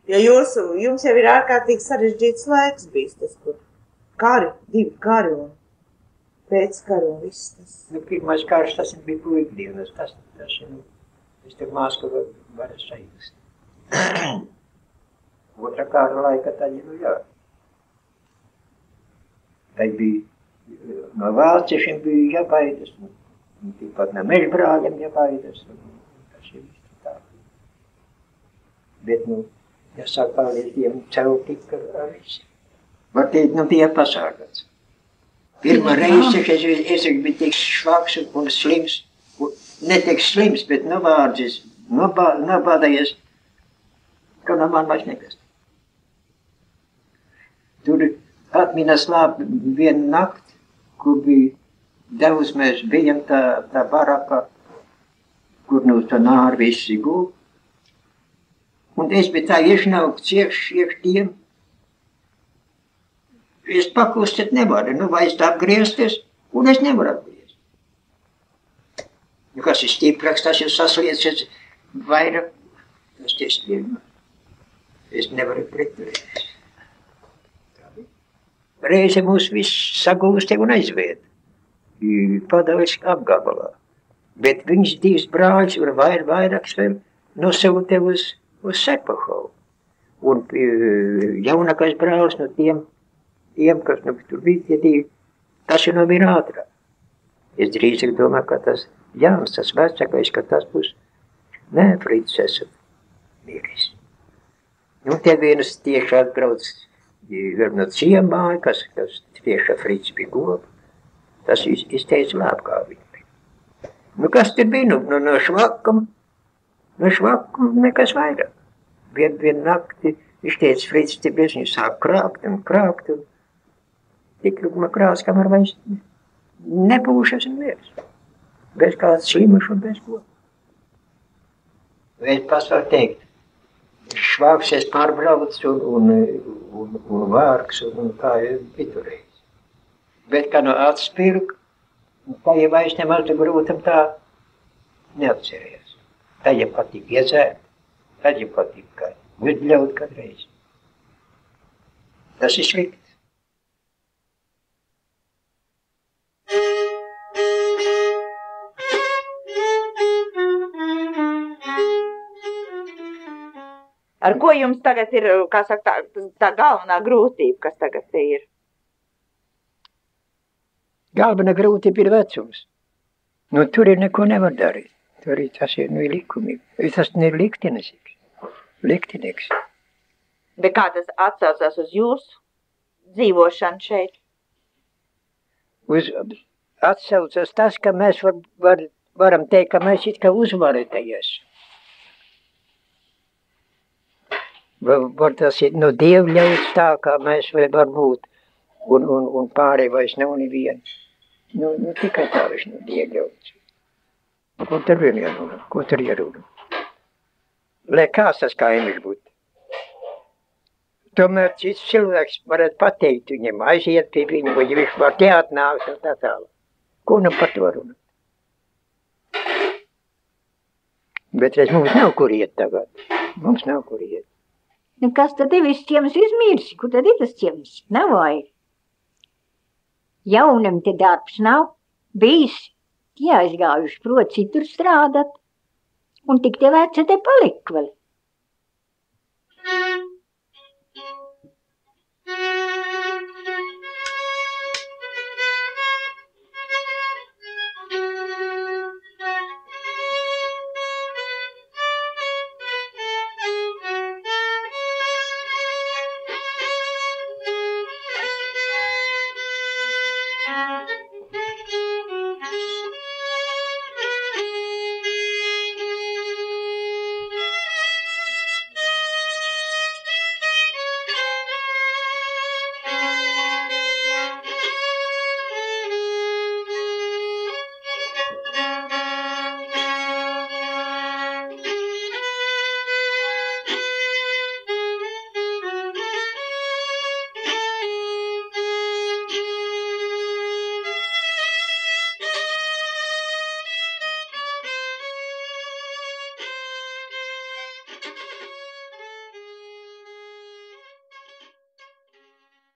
Ja jums jau ir ārkārtīgi sarežģīts laiks bijis tas, kur divi kari un pēckari un viss tas. Nu, pirmais karš, tas bija puikdienas, tas es tur māsku varu sajust. Otra kara laika tad, jā. Tai bija, no vāciešiem bija jābaidas, pat no mežbrāļiem jābaidas, tas ir viss tā. Bet, jāsāk paldies Dievam ceļu tik ar visi. Var teikt, bija pasārgāts. Pirmā reize, es biju tik švaks un slims, ne tik slims, bet novārdzis, nobādājies, ka no man vairs nekas. Tur atminas labi vienu nakti, kur bija daudz mēs bijam tā baraka, kur no tā nāri visi gūp. Un es biju tā iešnaukts iekš tiem. Es pakustēt nevaru, vai es tā apgriezties, un es nevaru apgriezt. Kas ir stiprāks, tas jau sasliecies vairāk, tas tiesa pirmā. Es nevaru pretturēties. Reize mūs viss sagūsti un aizviet. Padāvis apgabalā. Bet viņš divs brāļus un vairāks vēl nosauta uz Sepahovu. Un jaunākais brālis no tiem, kas tur bija tie divi, tas jau bija ātrāk. Es drīzāk domāju, ka tas Jānis, tas vecākais, ka tas būs, Frits esmu mīlis. Un te vienas tieši atbrauc no ciemāja, kas tieši Frits bija goba. Tas izteica labi, kā viņi bija. Kas tur bija? No švakam nekas vairāk. Vienu nakti viņš teica, Frits, te bez viņu sāk krākt un tik lūguma krās, kamēr vairs nebūšu esmu viens. Bez kāds slimuši un bez ko. Es pats varu teikt, švāks es pārbrauc un vārks un kā piturējis. Bet kā no atspirk, tā jau vairs nemaz grūtam tā neatcerējās. Tā jau patīk iedzērt, tad jau patīk kā uzbļaut kādreiz. Tas ir slikti. Ar ko jums tagad ir, kā saka, tā galvenā grūtība, kas tagad te ir? Galvenā grūtība ir vecums. Tur ir neko nevar darīt. Tur ir tas ir likumīgi. Tas ir liktenīgs. Bet kā tas atsaucās uz jūsu dzīvošanu šeit? Atsaucās tas, ka mēs varam teikt, ka mēs it kā uzvarētājies. Var tas ir no Dieva ļauts tā, kā mēs vēl var būt. Un pārēj vairs nav neviena. Tikai tā viņš no Dieva ļauts. Ko tur vien jārunā? Ko tur jārunā? Lai kāds tas kaimiņš būtu. Tomēr cits cilvēks varētu pateikt viņam, aiziet pie viņu, vai viņš var te atnākt un tā tālāk. Ko nu par to runāt? Bet mums nav kur iet tagad. Mums nav kur iet. Kas tad ir viss ciems izmīrs? Kur tad ir tas ciems? Nav vai? Jaunam te darbs nav bijis. Tie aizgājuši prot citur strādāt. Un tik te veci te palik vēl.